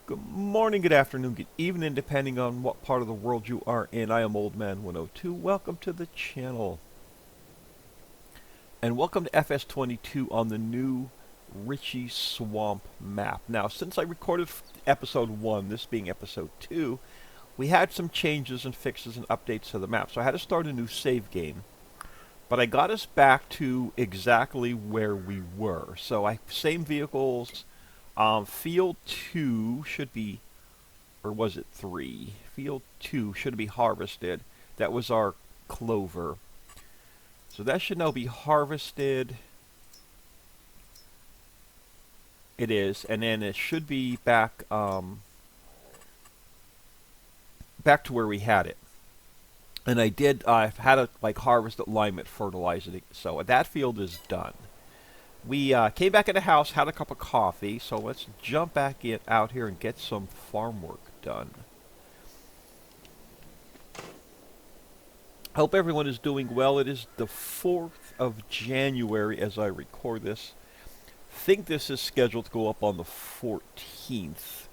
Good morning, good afternoon, good evening, depending on what part of the world you are in. I am Old Man 102. Welcome to the channel. And welcome to FS22 on the new Riccis Swamp map. Now, since I recorded episode 1, this being episode 2, we had some changes and fixes and updates to the map. So I had to start a new save game. But I got us back to exactly where we were. So same vehicles. Field 2 should be, or was it 3? Field 2 should be harvested. That was our clover. So that should now be harvested. It is, and then it should be back back to where we had it. And I did, I've had to harvest it, lime it, fertilize it. So that field is done. We came back in the house, had a cup of coffee, so let's jump back out here and get some farm work done. Hope everyone is doing well. It is the 4th of January as I record this. Think this is scheduled to go up on the 14th.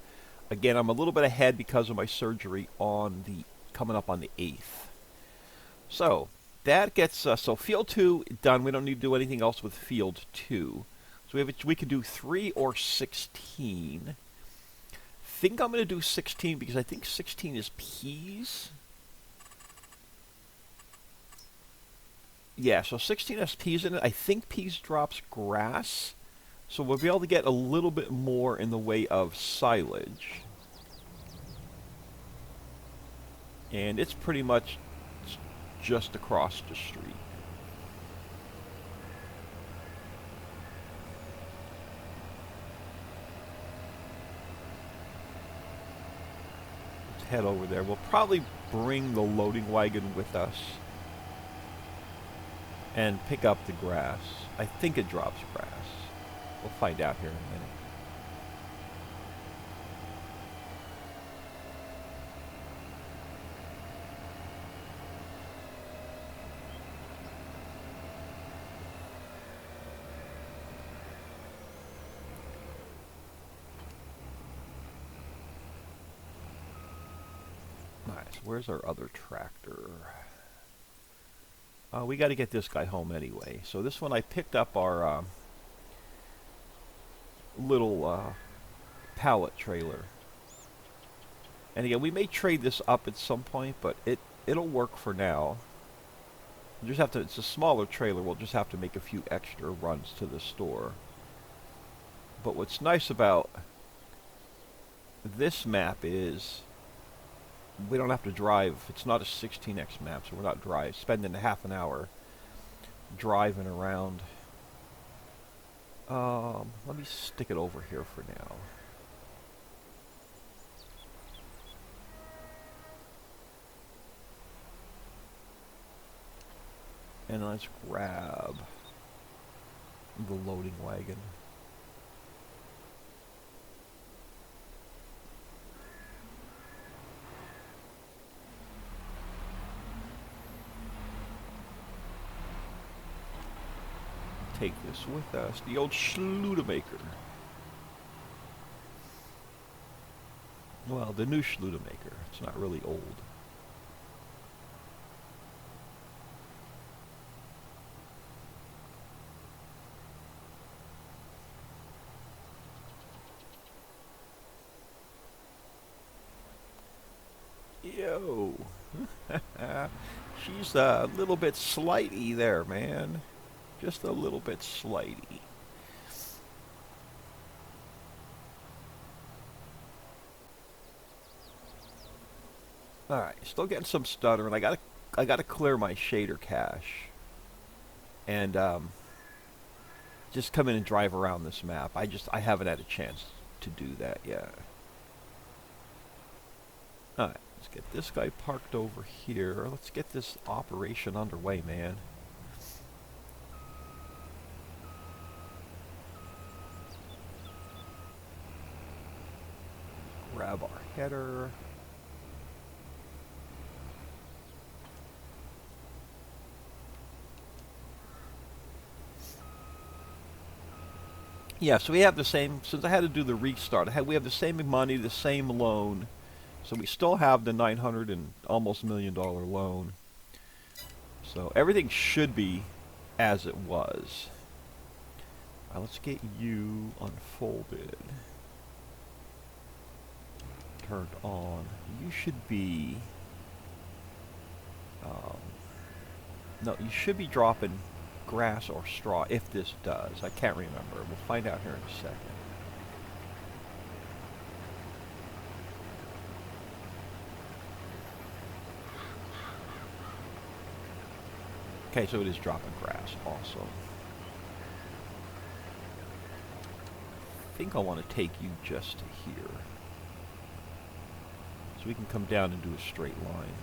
Again, I'm a little bit ahead because of my surgery coming up on the 8th. So that gets so field 2 done. We don't need to do anything else with field 2. So we can do 3 or 16. Think I'm going to do 16 because I think 16 is peas. Yeah, so 16 has peas in it. I think peas drops grass. So we'll be able to get a little bit more in the way of silage. And it's pretty much just across the street. Let's head over there. We'll probably bring the loading wagon with us and pick up the grass. I think it drops grass. We'll find out here in a minute. Nice. Where's our other tractor? We got to get this guy home anyway. So this one I picked up our little pallet trailer. And again, we may trade this up at some point, but it'll work for now. You just have to. It's a smaller trailer. We'll just have to make a few extra runs to the store. But what's nice about this map is we don't have to drive. It's not a 16x map, so we're not spending half an hour driving around. Let me stick it over here for now. And let's grab the loading wagon. Take this with us, the old Schludemaker. Well, the new Schludemaker. It's not really old. Yo. She's a little bit slighty there, man. Just a little bit slighty. Alright, still getting some stuttering. I gotta clear my shader cache. And just come in and drive around this map. I haven't had a chance to do that yet. Alright, let's get this guy parked over here. Let's get this operation underway, man. Grab our header. Yeah, so we have the same, since I had to do the restart, we have the same money, the same loan. So we still have the 900 and almost $1 million loan. So everything should be as it was. Let's get you unfolded. Turned on. You should be... no, you should be dropping grass or straw if this does. I can't remember. We'll find out here in a second. Okay, so it is dropping grass. Awesome. I think I want to take you just to here. So we can come down and do a straight line.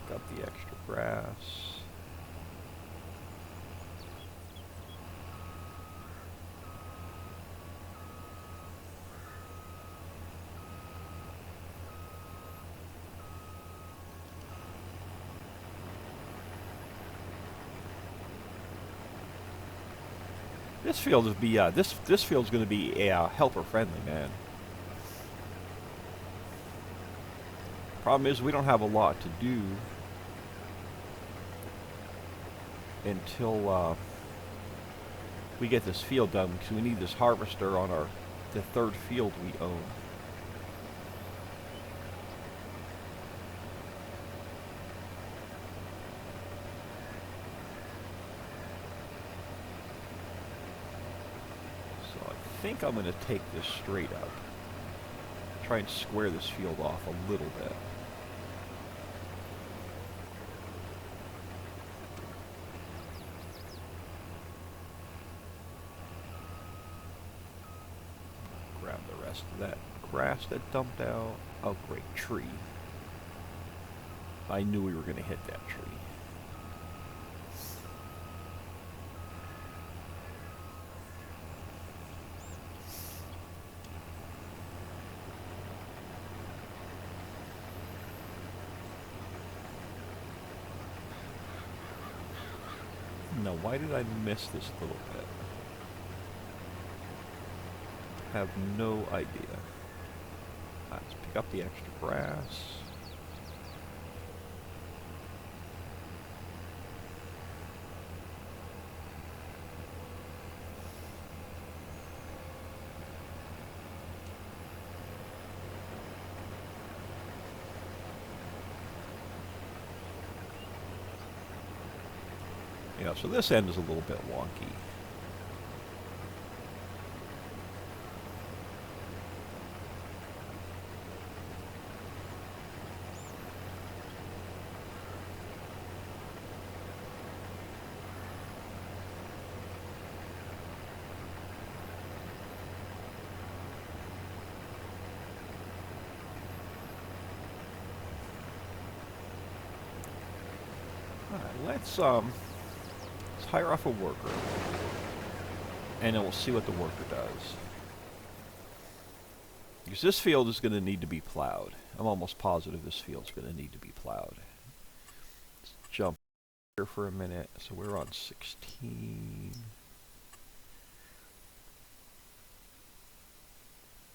Up the extra grass. This field is this field's going to be helper friendly, man. Problem is we don't have a lot to do until we get this field done, because we need this harvester on the third field we own. So I think I'm going to take this straight up. Try and square this field off a little bit. Grab the rest of that grass that dumped out. Oh, great tree. I knew we were going to hit that tree. No, why did I miss this little bit? Have no idea. Let's pick up the extra grass. Yeah, so this end is a little bit wonky. All right, let's hire off a worker, and then we'll see what the worker does. Because this field is going to need to be plowed. I'm almost positive this field's going to need to be plowed. Let's jump here for a minute. So we're on 16.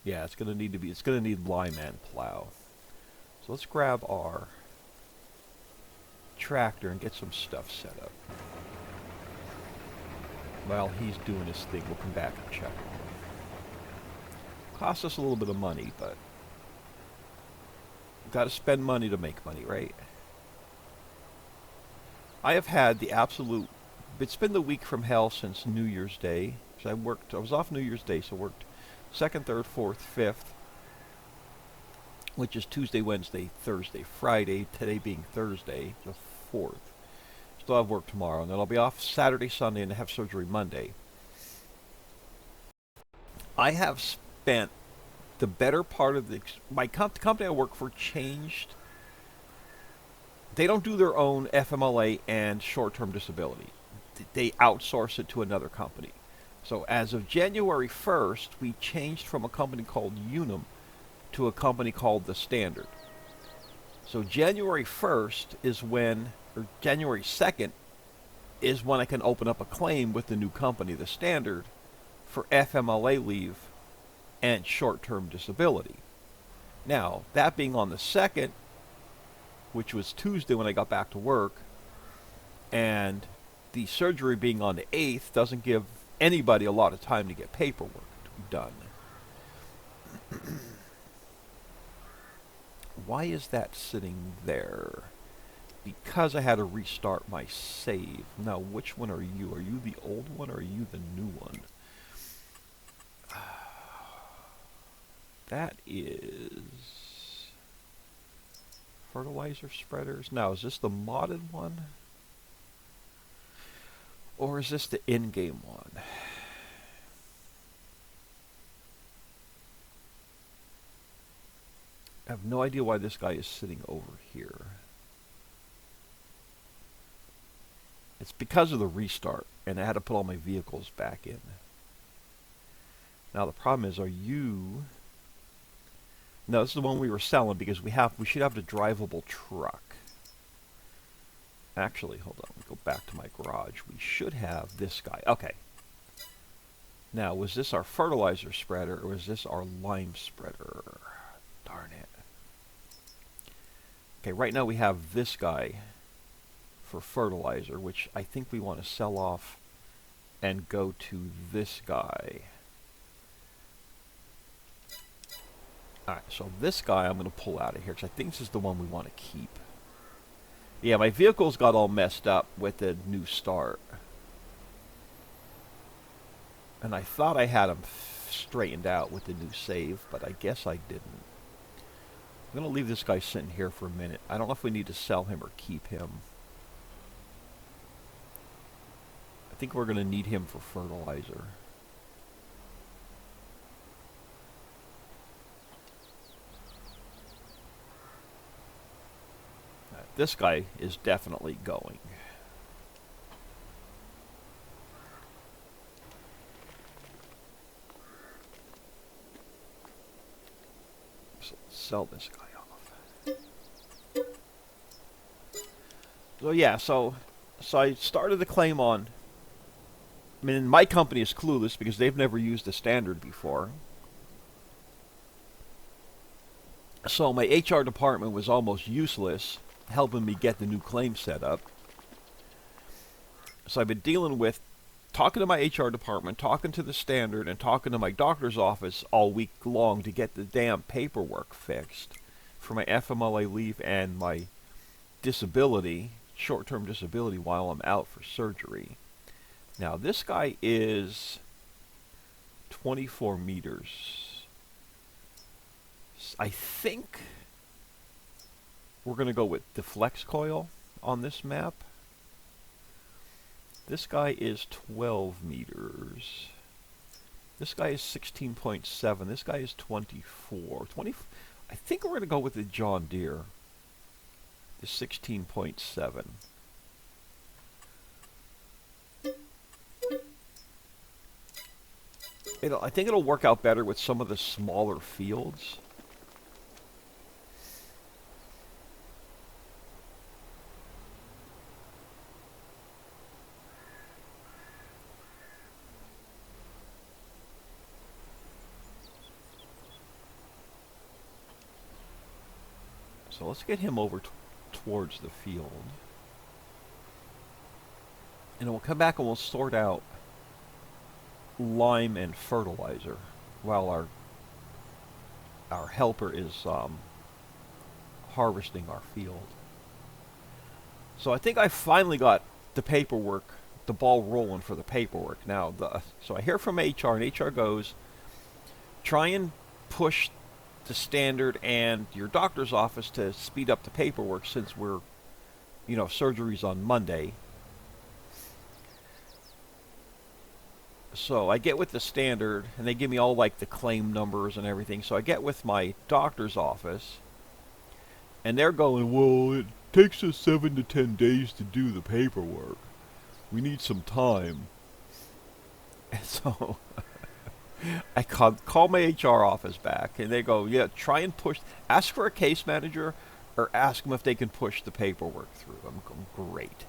Yeah, it's going to need lineman plow. So let's grab our tractor and get some stuff set up. While he's doing his thing, we'll come back and check on him. Costs us a little bit of money, but you've got to spend money to make money, right? I have had the absolute... It's been the week from hell since New Year's Day. So I was off New Year's Day, so worked 2nd, 3rd, 4th, 5th, which is Tuesday, Wednesday, Thursday, Friday, today being Thursday, the 4th. Still have work tomorrow, and then I'll be off Saturday, Sunday, and have surgery Monday. I have spent the better part of the company I work for changed. They don't do their own FMLA and short-term disability. They outsource it to another company. So as of January 1st, we changed from a company called Unum to a company called The Standard. So January 1st is when, or January 2nd, is when I can open up a claim with the new company, The Standard, for FMLA leave and short-term disability. Now, that being on the 2nd, which was Tuesday when I got back to work, and the surgery being on the 8th doesn't give anybody a lot of time to get paperwork to be done. Why is that sitting there? Because I had to restart my save. Now, which one are you? Are you the old one or are you the new one? That is fertilizer spreaders. Now, is this the modded one? Or is this the in-game one? I have no idea why this guy is sitting over here. It's because of the restart, and I had to put all my vehicles back in. Now the problem is, are you... No, this is the one we were selling because we should have the drivable truck. Actually, hold on, let me go back to my garage. We should have this guy. Okay. Now, was this our fertilizer spreader or was this our lime spreader? Darn it. Okay, right now we have this guy for fertilizer, which I think we want to sell off and go to this guy. Alright, so this guy I'm going to pull out of here because I think this is the one we want to keep. Yeah, my vehicles got all messed up with the new start. And I thought I had them straightened out with the new save, but I guess I didn't. I'm going to leave this guy sitting here for a minute. I don't know if we need to sell him or keep him. I think we're going to need him for fertilizer. This guy is definitely going. So let's sell this guy off. So yeah, so I started the claim on... I mean, my company is clueless because they've never used the standard before. So my HR department was almost useless helping me get the new claim set up. So I've been dealing with talking to my HR department, talking to the standard, and talking to my doctor's office all week long to get the damn paperwork fixed for my FMLA leave and my disability, short-term disability, while I'm out for surgery. Now this guy is 24 meters. I think we're going to go with the flex coil on this map. This guy is 12 meters. This guy is 16.7. This guy is 24. I think we're going to go with the John Deere. The 16.7. I think it'll work out better with some of the smaller fields. So let's get him over towards the field. And we'll come back and we'll sort out lime and fertilizer while our helper is harvesting our field. So I think I finally got the paperwork, the ball rolling for the paperwork. Now, so I hear from HR, and HR goes, try and push the standard and your doctor's office to speed up the paperwork since we're, surgery's on Monday. So I get with the standard, and they give me all like the claim numbers and everything. So I get with my doctor's office, and they're going, well, it takes us 7 to 10 days to do the paperwork. We need some time. And so I call my HR office back, and they go, yeah, try and push, ask for a case manager, or ask them if they can push the paperwork through. I'm going, great.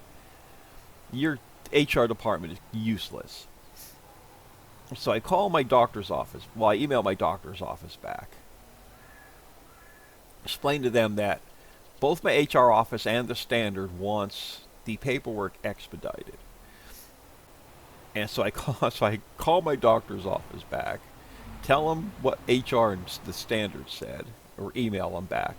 Your HR department is useless. So I call my doctor's office. Well, I email my doctor's office back. Explain to them that both my HR office and the standard wants the paperwork expedited. And so I call my doctor's office back, tell them what HR and the standard said, or email them back,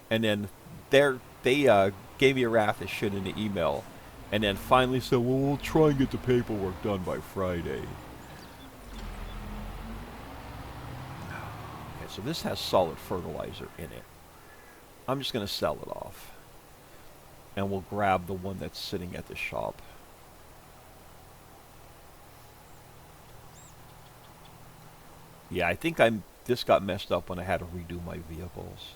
and then they gave me a raft of shit in the email, and then finally said, well, we'll try and get the paperwork done by Friday. Okay, so this has solid fertilizer in it. I'm just going to sell it off, and we'll grab the one that's sitting at the shop. Yeah, I think this got messed up when I had to redo my vehicles.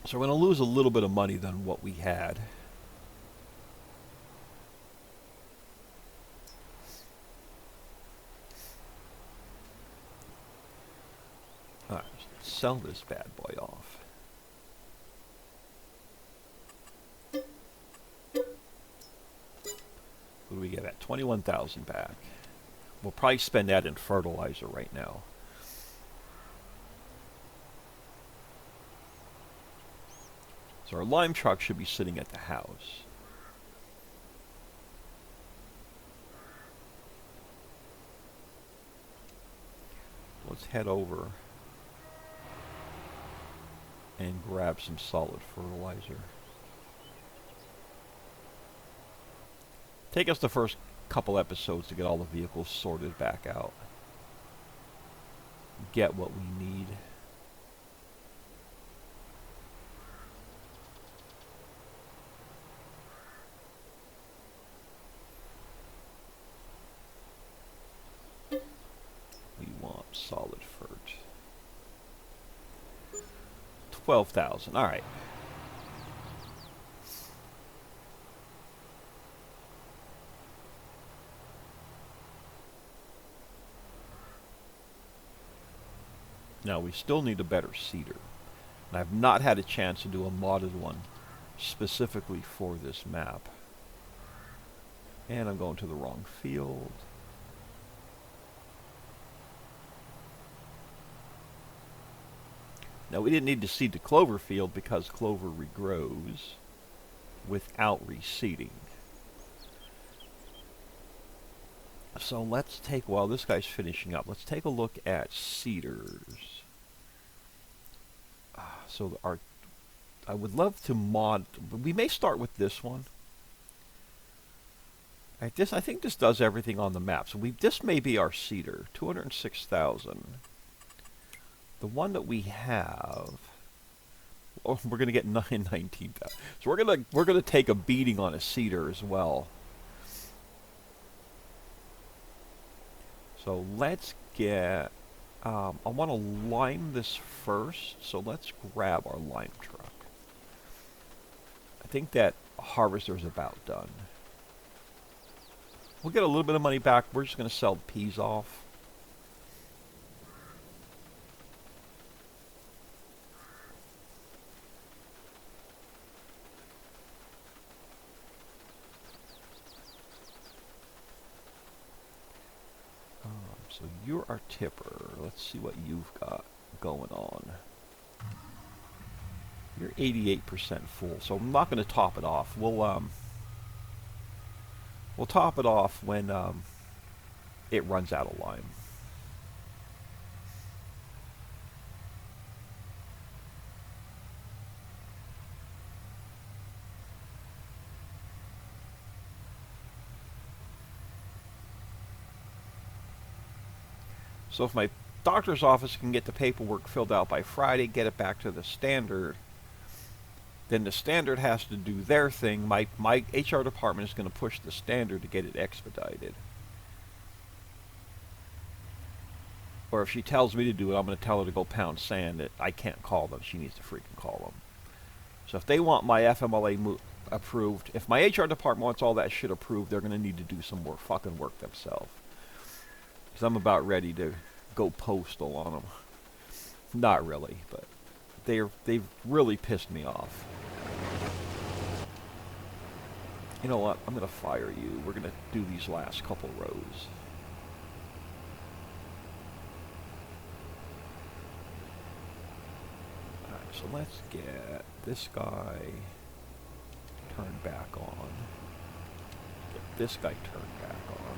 So we're going to lose a little bit of money than what we had. Alright, sell this bad boy off. What do we get at? 21,000 back. We'll probably spend that in fertilizer right now. So our lime truck should be sitting at the house. Let's head over and grab some solid fertilizer. Take us the first couple episodes to get all the vehicles sorted back out. Get what we need. We want solid fert. 12,000. All right. Now we still need a better seeder. And I've not had a chance to do a modded one specifically for this map. And I'm going to the wrong field. Now we didn't need to seed the clover field because clover regrows without reseeding. So let's take, while this guy's finishing up, let's take a look at seeders. So I would love to mod, we may start with this one. I think this does everything on the map. So this may be our seeder, 206,000. The one that we have, oh, we're gonna get 19,000. So we're gonna take a beating on a seeder as well. So let's get, I want to lime this first, so let's grab our lime truck. I think that harvester's about done. We'll get a little bit of money back. We're just going to sell the peas off. So you're our tipper. Let's see what you've got going on. You're 88% full, so I'm not going to top it off. We'll top it off when it runs out of lime. So if my doctor's office can get the paperwork filled out by Friday, get it back to the standard, Then the standard has to do their thing. My HR department is going to push the standard to get it expedited. Or if she tells me to do it, I'm going to tell her to go pound sand. That I can't call them. She needs to freaking call them. So if they want my FMLA approved, if my HR department wants all that shit approved, they're going to need to do some more fucking work themselves. Because I'm about ready to go postal on them. Not really, but they've really pissed me off. You know what? I'm going to fire you. We're going to do these last couple rows. Alright, so let's get this guy turned back on. Get this guy turned back on.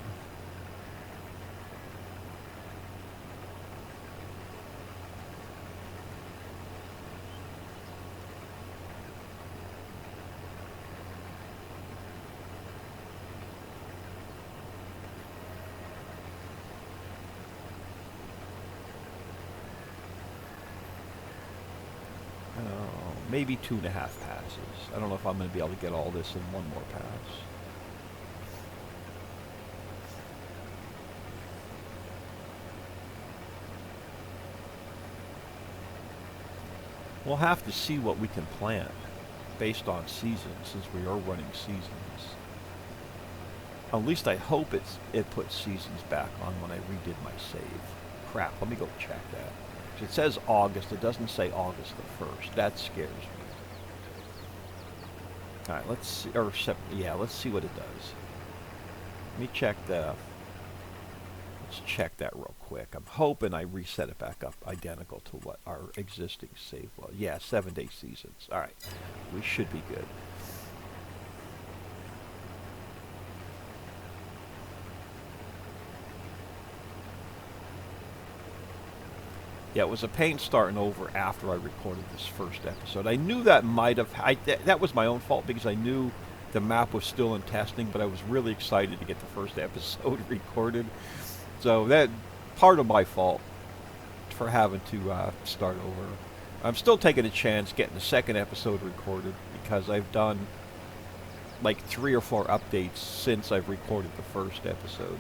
Maybe 2.5 passes. I don't know if I'm going to be able to get all this in one more pass. We'll have to see what we can plant based on seasons, since we are running seasons. At least I hope it puts seasons back on when I redid my save. Crap, let me go check that. It says August, it doesn't say August the 1st. That scares me. Alright, let's see, yeah, let's see what it does. Let me check let's check that real quick. I'm hoping I reset it back up identical to what our existing save was. Yeah, 7-day seasons. Alright, we should be good. Yeah, it was a pain starting over after I recorded this first episode. I knew that might have... that was my own fault because I knew the map was still in testing, but I was really excited to get the first episode recorded. So that part of my fault for having to start over. I'm still taking a chance getting the second episode recorded because I've done like 3 or 4 updates since I've recorded the first episode.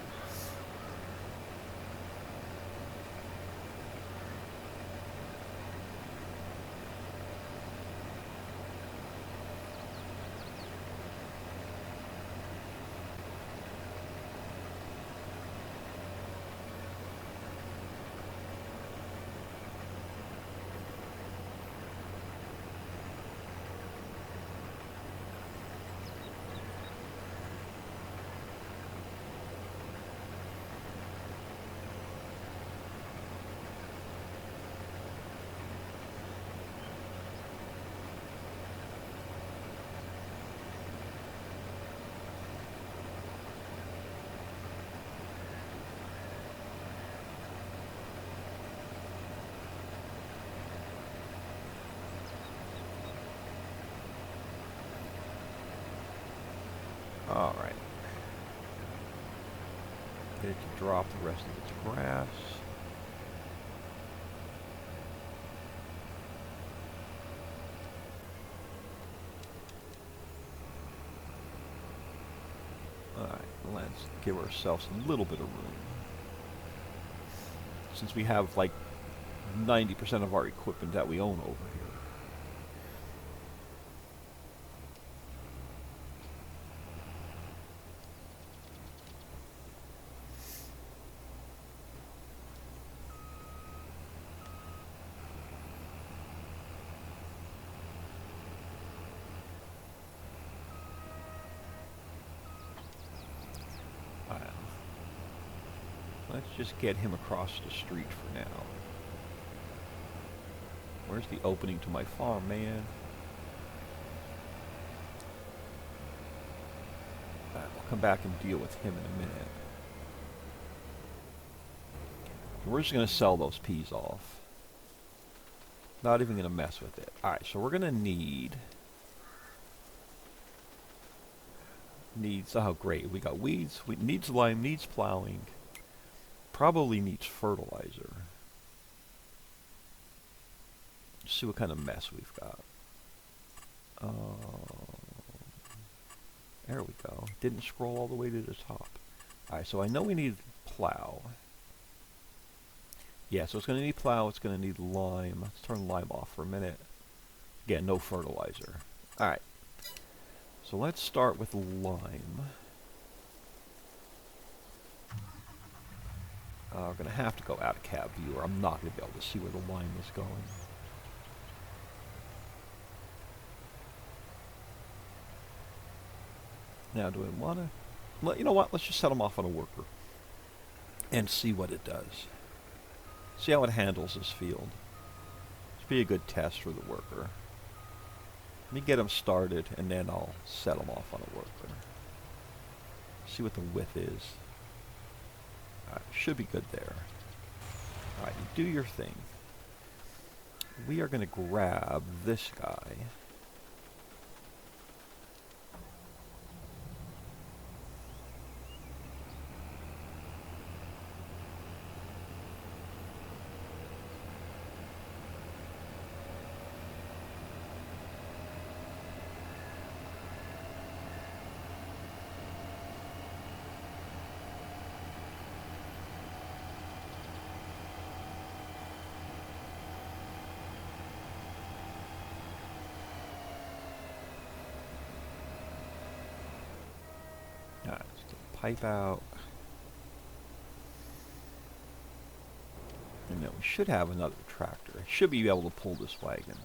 Alright. Get it to drop the rest of its grass. Alright, let's give ourselves a little bit of room. Since we have like 90% of our equipment that we own over here. Let's just get him across the street for now. Where's the opening to my farm, man? Alright, we'll come back and deal with him in a minute. We're just going to sell those peas off. Not even going to mess with it. Alright, so we're going to need... oh great, we got weeds, needs lime, needs plowing. Probably needs fertilizer. See what kind of mess we've got. There we go. Didn't scroll all the way to the top. Alright, so I know we need plow. Yeah, so it's going to need plow, it's going to need lime. Let's turn lime off for a minute. Again, no fertilizer. Alright, so let's start with lime. We're going to have to go out of cab view, or I'm not going to be able to see where the lime is going. Now, do I want to... You know what? Let's just set them off on a worker and see what it does. See how it handles this field. This be a good test for the worker. Let me get them started, and then I'll set them off on a worker. See what the width is. Alright, should be good there. Alright, you do your thing. We are going to grab this guy. Alright, let's get the pipe out. And then we should have another tractor. Should be able to pull this wagon.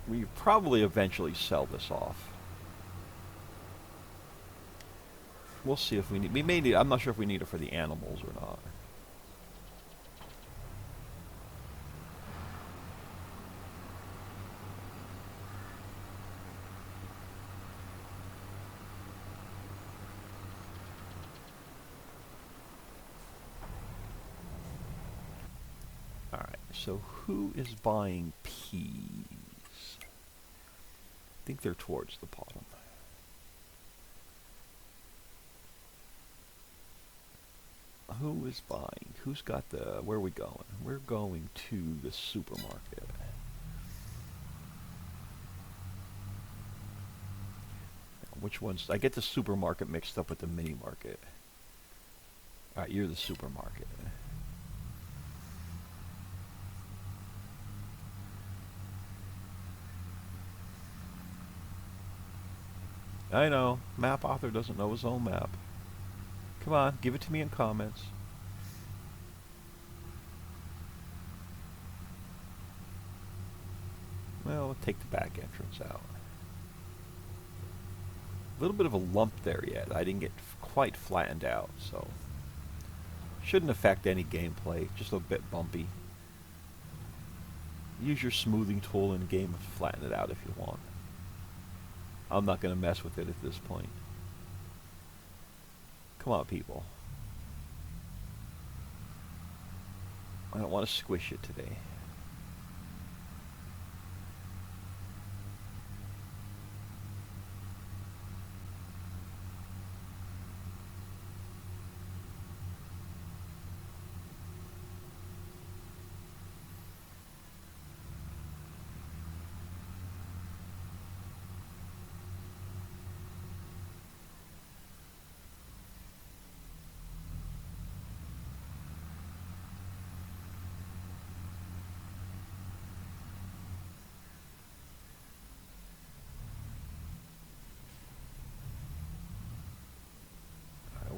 We probably eventually sell this off. We'll see if we need... We may need... I'm not sure if we need it for the animals or not. Alright, so who is buying peas? I think they're towards the bottom. Who is buying? Who's got the... Where are we going? We're going to the supermarket. Which one's... I get the supermarket mixed up with the mini market. Alright, you're the supermarket. I know, map author doesn't know his own map. Come on, give it to me in comments. Well, we'll take the back entrance out. A little bit of a lump there yet. I didn't get quite flattened out, so... Shouldn't affect any gameplay, just a bit bumpy. Use your smoothing tool in game to flatten it out if you want. I'm not going to mess with it at this point. Come on, people. I don't want to squish it today.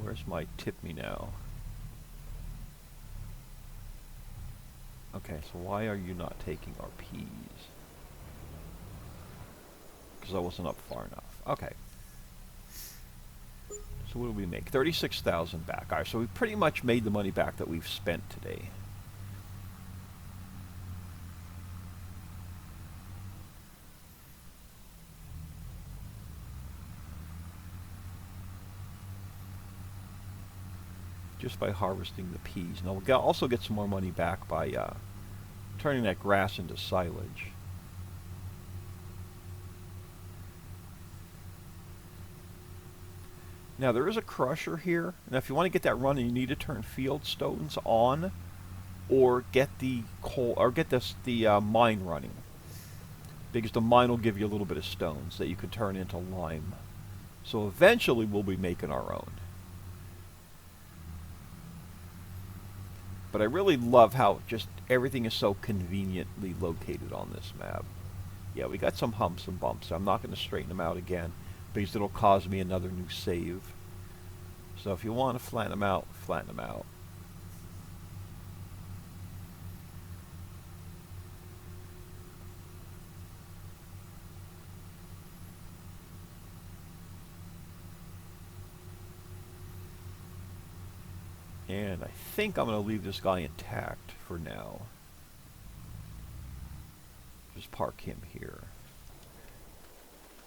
Where's my tip me now? Okay, so why are you not taking our peas? Because I wasn't up far enough. Okay. So what do we make? 36,000 back. Alright, so we pretty much made the money back that we've spent today. Just by harvesting the peas. Now we'll also get some more money back by turning that grass into silage. Now there is a crusher here, and if you want to get that running, you need to turn field stones on. or get the coal, or get the mine running, because the mine will give you a little bit of stones that you can turn into lime. So eventually we'll be making our own. But I really love how just everything is so conveniently located on this map. Yeah, we got some humps and bumps. I'm not going to straighten them out again because it'll cause me another new save. So if you want to flatten them out, flatten them out. And I think I'm going to leave this guy intact for now. Just park him here.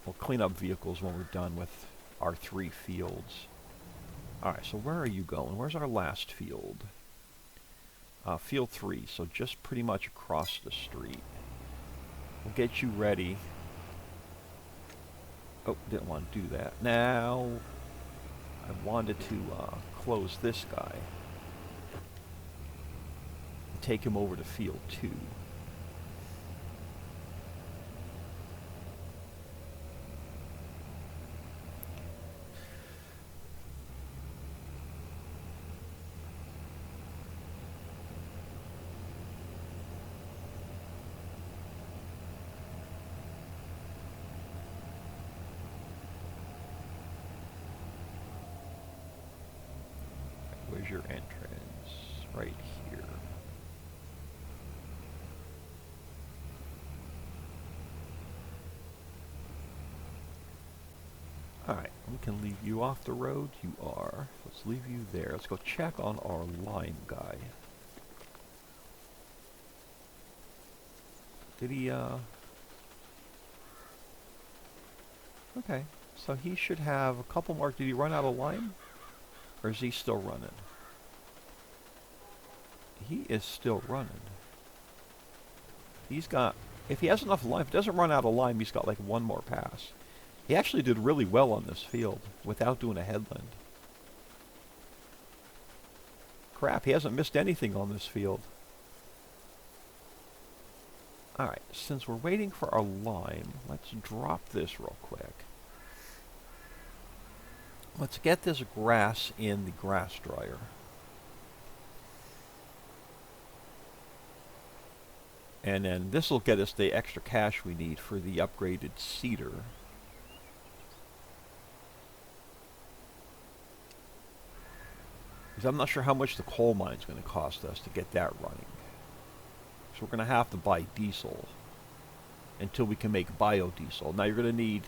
We'll clean up vehicles when we're done with our 3 fields. Alright, so where are you going? Where's our last field? Field 3, so just pretty much across the street. We'll get you ready. Oh, didn't want to do that. Now, I wanted to close this guy. And take him over to Field 2. Where's your entrance? Right here. Alright, we can leave you off the road. You are. Let's leave you there. Let's go check on our lime guy. Did he, Okay, so he should have a couple more. Did he run out of lime? Or is he still running? He is still running. He's got, if he has enough lime, if he doesn't run out of lime, he's got like 1 more pass. He actually did really well on this field without doing a headland. Crap, he hasn't missed anything on this field. Alright, since we're waiting for our lime, let's drop this real quick. Let's get this grass in the grass dryer. And then this will get us the extra cash we need for the upgraded cedar. Because I'm not sure how much the coal mine's going to cost us to get that running. So we're going to have to buy diesel until we can make biodiesel. Now you're going to need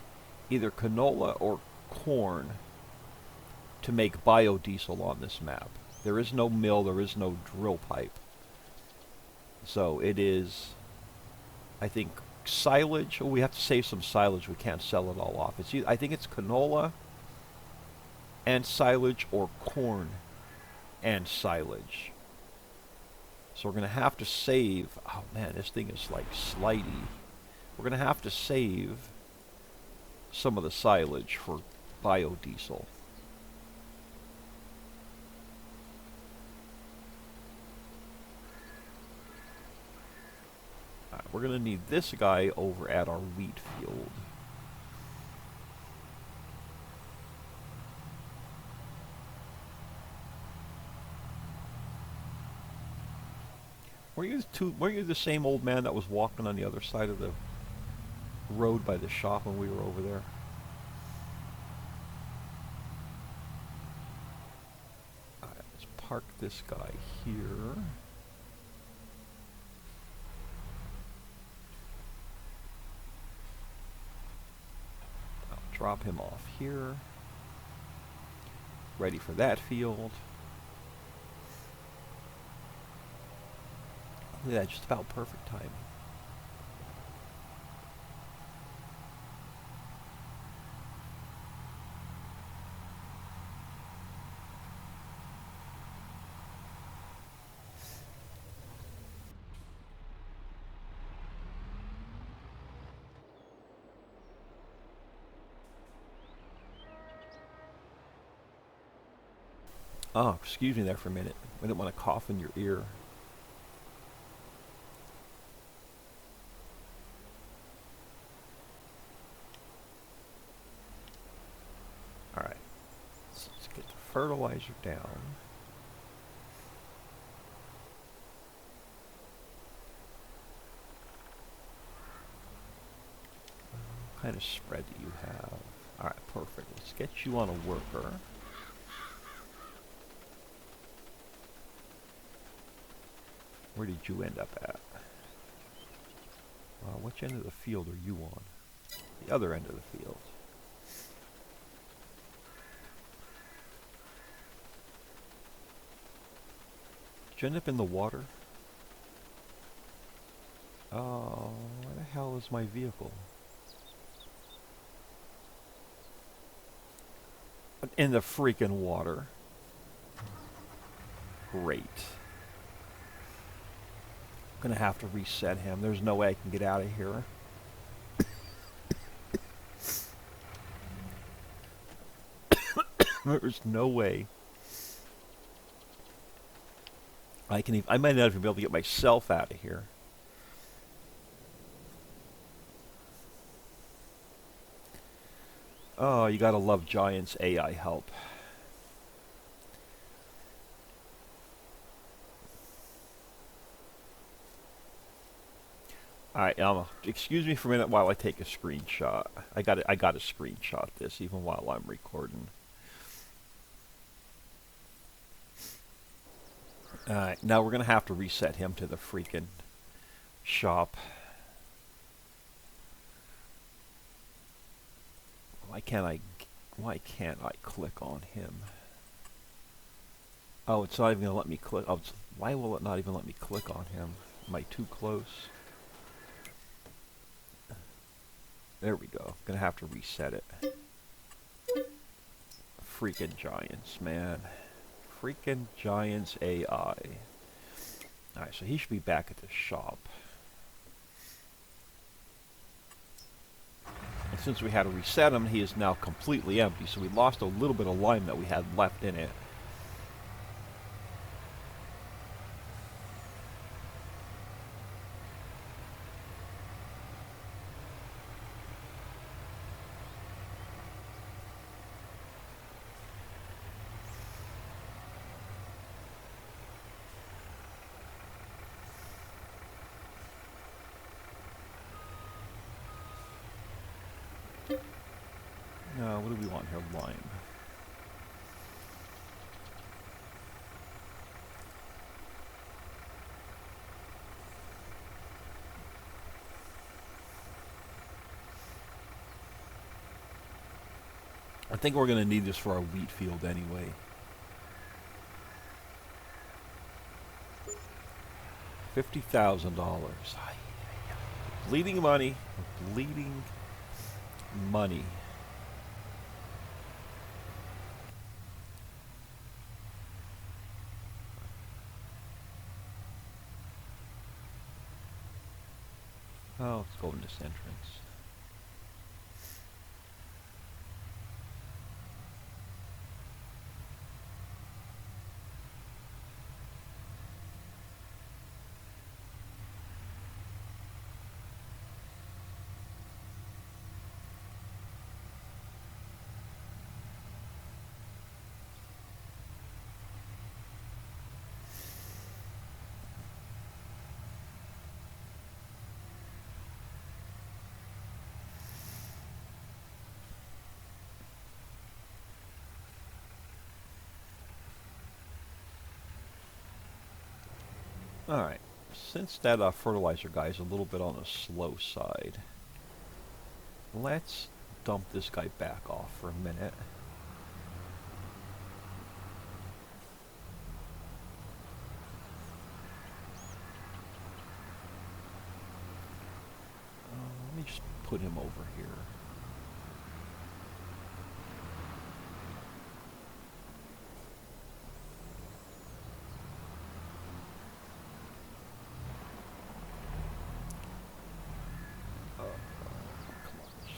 either canola or corn to make biodiesel on this map. There is no mill, there is no drill pipe. So it is, I think, silage. Oh, we have to save some silage. We can't sell it all off. It's either, I think it's canola and silage or corn and silage. So we're going to have to save... Oh man, this thing is like slidey. We're going to have to save some of the silage for biodiesel. We're going to need this guy over at our wheat field. Were you the same old man that was walking on the other side of the road by the shop when we were over there? Alright, let's park this guy here. Drop him off here. Ready for that field. Look at that, just about perfect timing. Oh, excuse me there for a minute. I didn't want to cough in your ear. fertilizer down. What kind of spread do you have? Alright, perfect. Let's get you on a worker. Where did you end up at? Which end of the field are you on? The other end of the field. Did you end up in the water? Oh, where the hell is my vehicle? In the freaking water. Great. I'm gonna have to reset him. There's no way I can get out of here. There's no way I can even, I might not even be able to get myself out of here. Oh, you gotta love Giant's AI help. Alright, excuse me for a minute while I take a screenshot. I gotta screenshot this even while I'm recording. Alright, now we're gonna have to reset him to the freaking shop. Why can't I click on him? Oh, it's not even gonna let me click. Oh, why will it not even let me click on him? Am I too close? There we go. Gonna have to reset it. Freaking Giants, man. Freaking Giants AI. Alright, so he should be back at the shop. And since we had to reset him, he is now completely empty, so we lost a little bit of lime that we had left in it. What do we want here? Lime. I think we're going to need this for our wheat field anyway. $50,000. Bleeding money. Bleeding money. Oh, let's go in this entrance. Alright, since that fertilizer guy is a little bit on the slow side, let's dump this guy back off for a minute. Let me just put him over here.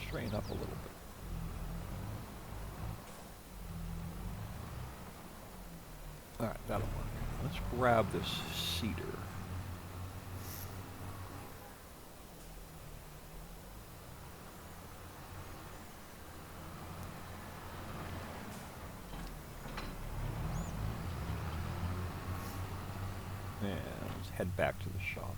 Strain up a little bit. Alright, that'll work. Let's grab this cedar. head back to the shop.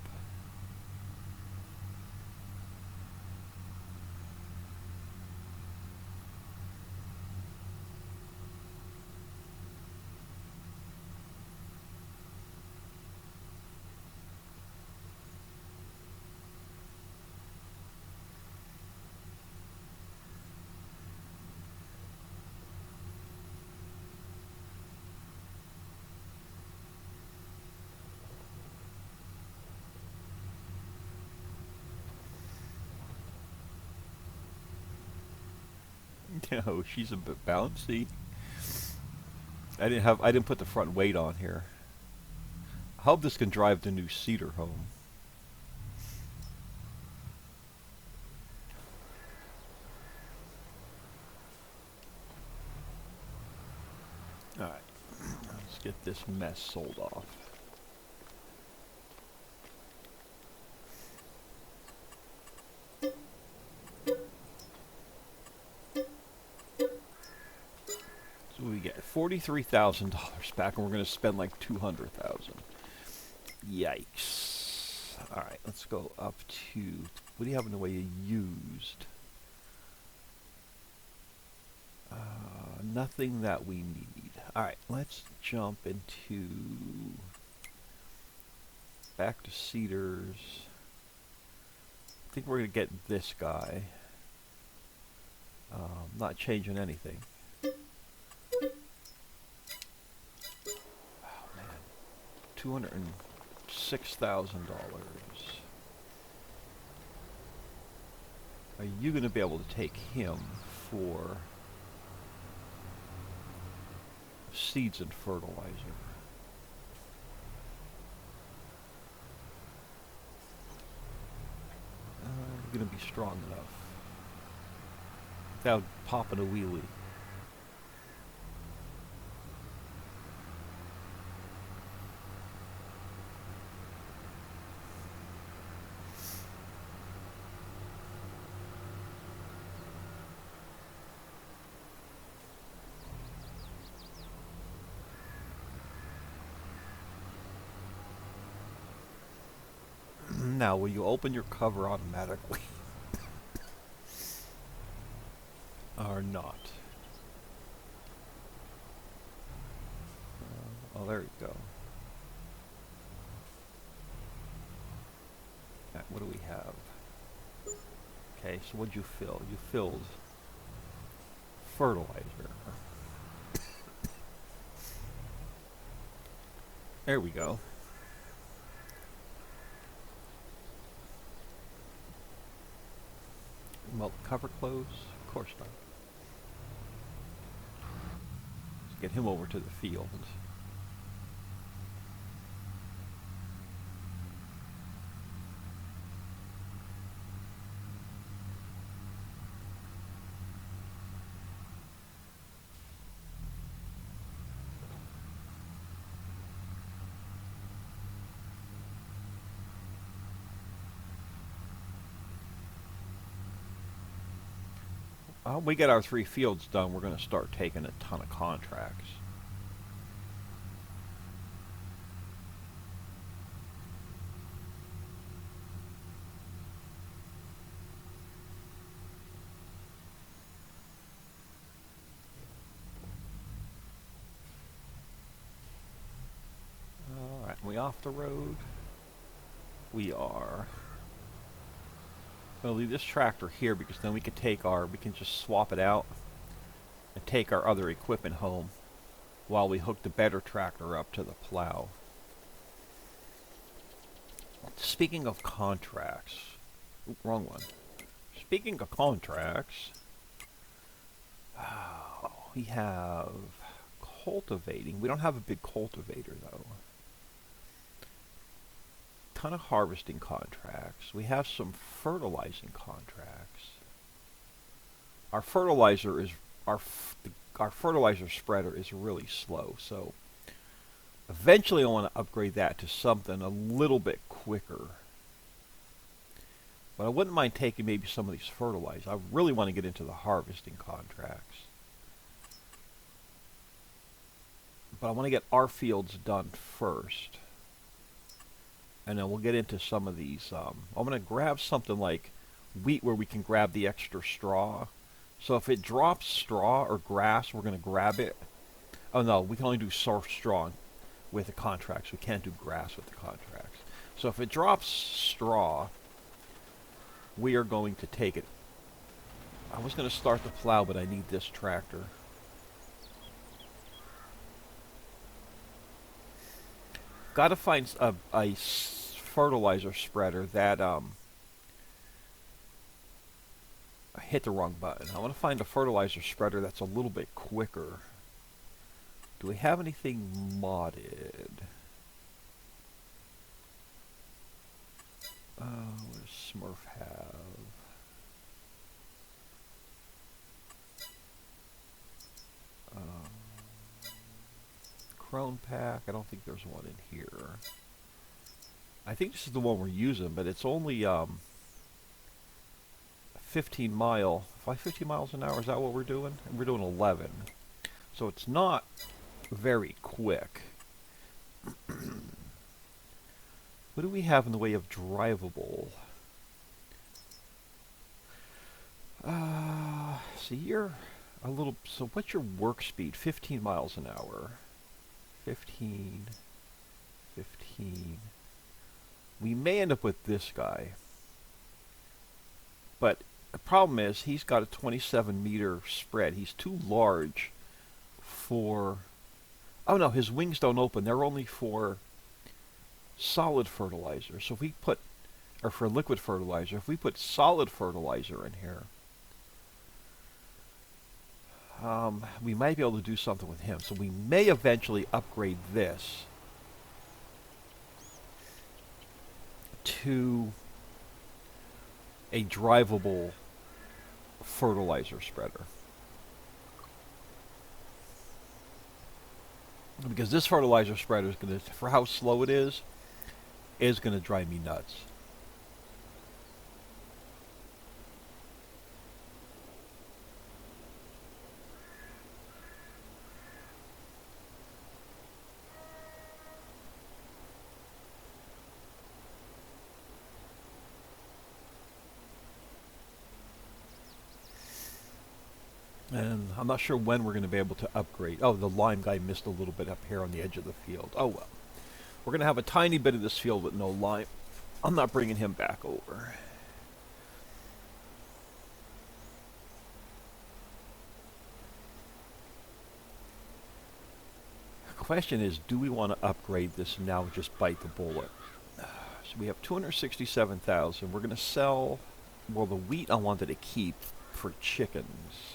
No, she's a bit bouncy. I didn't put the front weight on here. I hope this can drive the new cedar home. Alright, let's get this mess sold off. So we get $43,000 back, and we're going to spend like $200,000. Yikes! All right, let's go up to, what do you have in the way of used? Nothing that we need. All right, let's jump into back to Cedars. I think we're going to get this guy. Not changing anything. $206,000. Are you going to be able to take him for seeds and fertilizer? You're going to be strong enough without popping a wheelie. Now, will you open your cover automatically? Or not? Oh, there you go. What do we have? Okay, so what'd you fill? You filled fertilizer. There we go. Well, cover close? Of course not. Let's get him over to the field. We get our 3 fields done, we're going to start taking a ton of contracts. Alright, we off the road? We are. We'll leave this tractor here because then we can just swap it out and take our other equipment home while we hook the better tractor up to the plow. Speaking of contracts, wrong one. Speaking of contracts, we have cultivating. We don't have a big cultivator though. Ton of harvesting contracts. We have some fertilizing contracts. Our fertilizer spreader is really slow, so eventually I want to upgrade that to something a little bit quicker. But I wouldn't mind taking maybe some of these fertilizers. I really want to get into the harvesting contracts. But I want to get our fields done first. and then we'll get into some of these. I'm going to grab something like wheat where we can grab the extra straw. So if it drops straw or grass, we're going to grab it. Oh no, we can only do soft straw with the contracts. We can't do grass with the contracts. So if it drops straw, we are going to take it. I was going to start the plow, but I need this tractor. Got to find a fertilizer spreader that I hit the wrong button. I want to find a fertilizer spreader that's a little bit quicker. Do we have anything modded? What does Smurf have? Crone pack. I don't think there's one in here. I think this is the one we're using, but it's only 15 mile. 15 miles an hour. Is that what we're doing? We're doing 11. So it's not very quick. What do we have in the way of drivable? So you're a little. So what's your work speed? 15 miles an hour. 15. We may end up with this guy. But the problem is he's got a 27 meter spread. He's too large for... Oh no, his wings don't open. They're only for solid fertilizer. So if we put... Or for liquid fertilizer. If we put solid fertilizer in here, we might be able to do something with him. So we may eventually upgrade this to a drivable fertilizer spreader. Because this fertilizer spreader is going to, for how slow it is going to drive me nuts. And I'm not sure when we're going to be able to upgrade. Oh, the lime guy missed a little bit up here on the edge of the field. Oh well. We're going to have a tiny bit of this field with no lime. I'm not bringing him back over. The question is, do we want to upgrade this now and just bite the bullet? So we have 267,000. We're going to sell, well, the wheat I wanted to keep for chickens.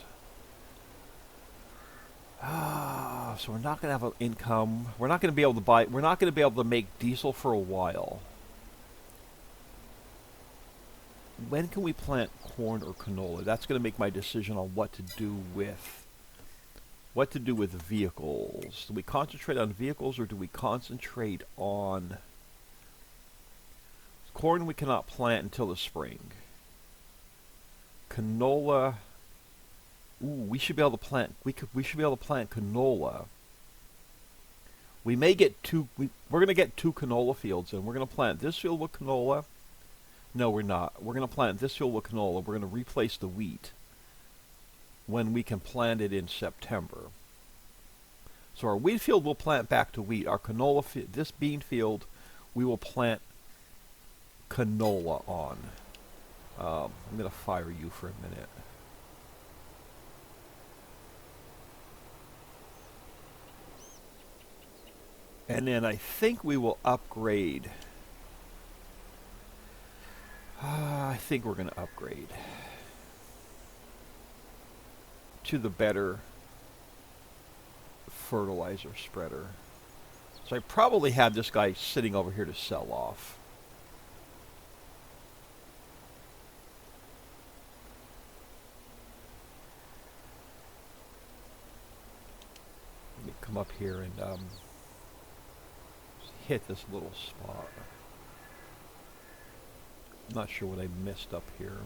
So we're not going to have an income. We're not going to be able to buy. We're not going to be able to make diesel for a while. When can we plant corn or canola? That's going to make my decision on what to do with vehicles. Do we concentrate on vehicles or do we concentrate on corn? We cannot plant until the spring. Canola. Ooh, we should be able to plant. We should be able to plant canola. We may get two. We're going to get 2 canola fields, and we're going to plant this field with canola. No, we're not. We're going to plant this field with canola. We're going to replace the wheat when we can plant it in September. So our wheat field will plant back to wheat. Our canola, this bean field, we will plant canola on. I'm going to fire you for a minute. And then I think we will upgrade. I think we're going to upgrade to the better fertilizer spreader. So I probably have this guy sitting over here to sell off. Let me come up here and hit this little spot. I'm not sure what I missed up here.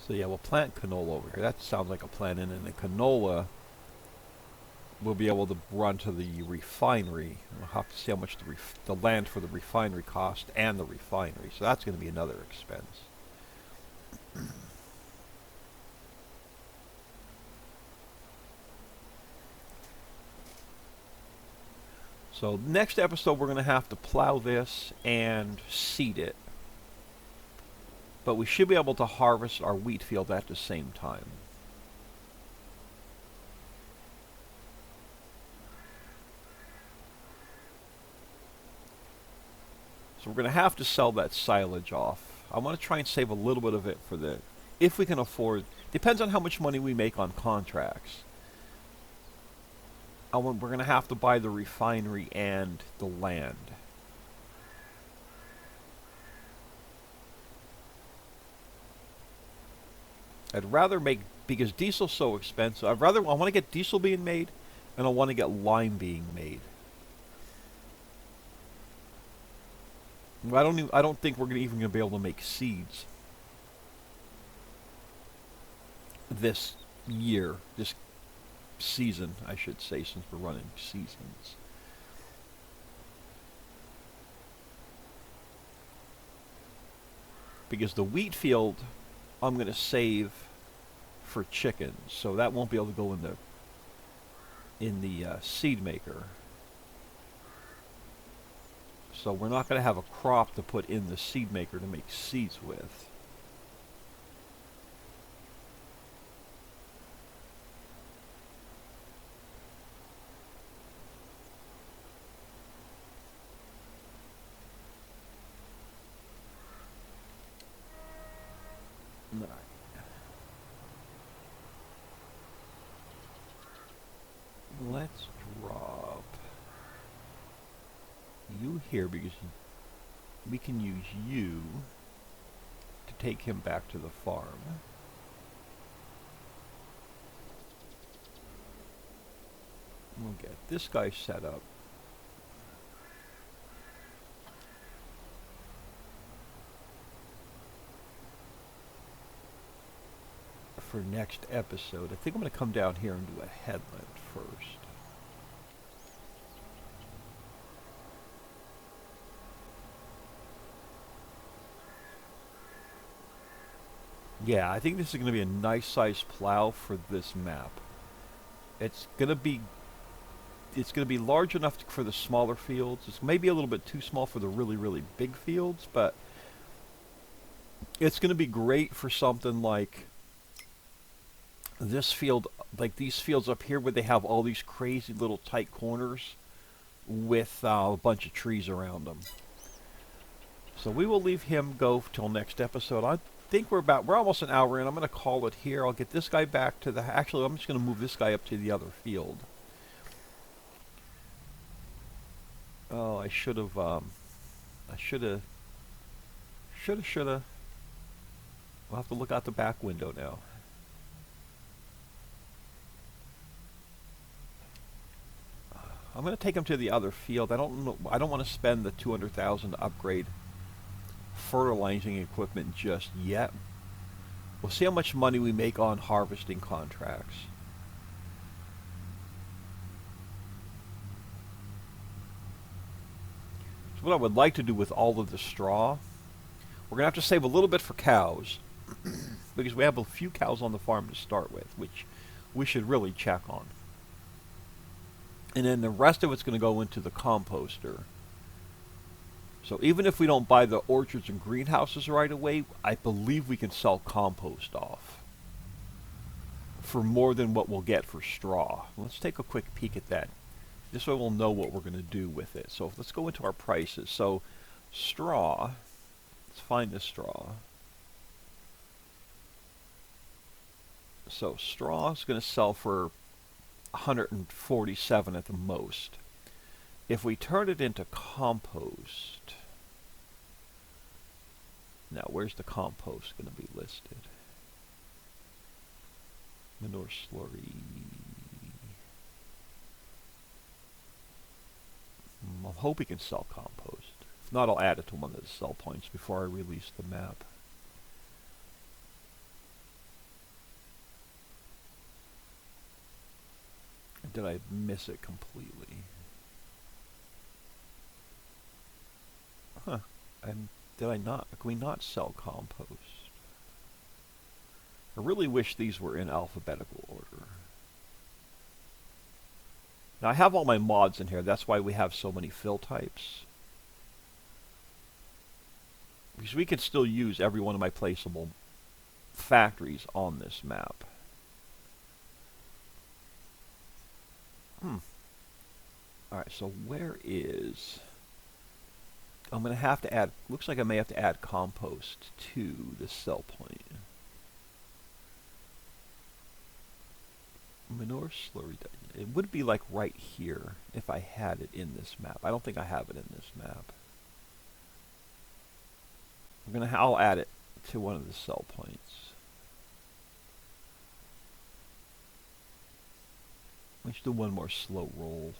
So yeah, we'll plant canola over here. That sounds like a plan. And then the canola, we'll be able to run to the refinery. We'll have to see how much the land for the refinery cost and the refinery. So that's going to be another expense. So next episode we're going to have to plow this and seed it. But we should be able to harvest our wheat field at the same time. So we're going to have to sell that silage off. I want to try and save a little bit of it for the, if we can afford, depends on how much money we make on contracts. We're going to have to buy the refinery and the land. I'd rather make, because diesel's so expensive, I want to get diesel being made, and I want to get lime being made. I don't think we're even going to be able to make seeds this year, this season, I should say, since we're running seasons. Because the wheat field, I'm going to save for chickens, so that won't be able to go in the seed maker. So we're not going to have a crop to put in the seed maker to make seeds with. Let's drop you here because we can use you to take him back to the farm. We'll get this guy set up. For next episode. I think I'm going to come down here and do a headland first. Yeah, I think this is going to be a nice size plow for this map. It's going to be large enough for the smaller fields. It's maybe a little bit too small for the really, really big fields, but it's going to be great for something like this field, like these fields up here where they have all these crazy little tight corners with a bunch of trees around them. So we will leave him go till next episode. I think we're almost an hour in. I'm going to call it here. I'll get this guy back to the, actually I'm just going to move this guy up to the other field. Oh, I should have We'll have to look out the back window now. I'm going to take him to the other field. I don't want to spend the $200,000 to upgrade fertilizing equipment just yet. We'll see how much money we make on harvesting contracts. So what I would like to do with all of the straw, we're going to have to save a little bit for cows because we have a few cows on the farm to start with, which we should really check on. And then the rest of it's going to go into the composter. So even if we don't buy the orchards and greenhouses right away, I believe we can sell compost off for more than what we'll get for straw. Let's take a quick peek at that. This way we'll know what we're going to do with it. So let's go into our prices. So straw, let's find the straw. So straw is going to sell for 147 at the most. If we turn it into compost, now where's the compost going to be listed? Manure slurry. I hope we can sell compost. If not, I'll add it to one of the sell points before I release the map. Did I miss it completely? Huh. And did I not? Can we not sell compost? I really wish these were in alphabetical order. Now I have all my mods in here. That's why we have so many fill types. Because we could still use every one of my placeable factories on this map. Alright, so where is... I'm going to have to add... Looks like I may have to add compost to the sell point. Manure slurry... It would be like right here if I had it in this map. I don't think I have it in this map. I'll add it to one of the sell points. Let's do one more slow roll.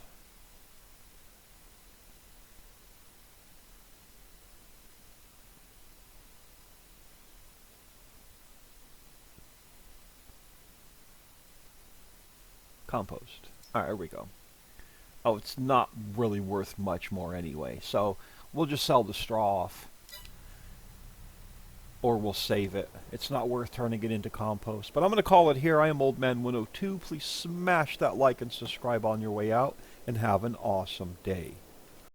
Compost. Alright, here we go. Oh, it's not really worth much more anyway, so we'll just sell the straw off. Or we'll save it. It's not worth turning it into compost. But I'm going to call it here. I am OldMan102. Please smash that like and subscribe on your way out, and have an awesome day.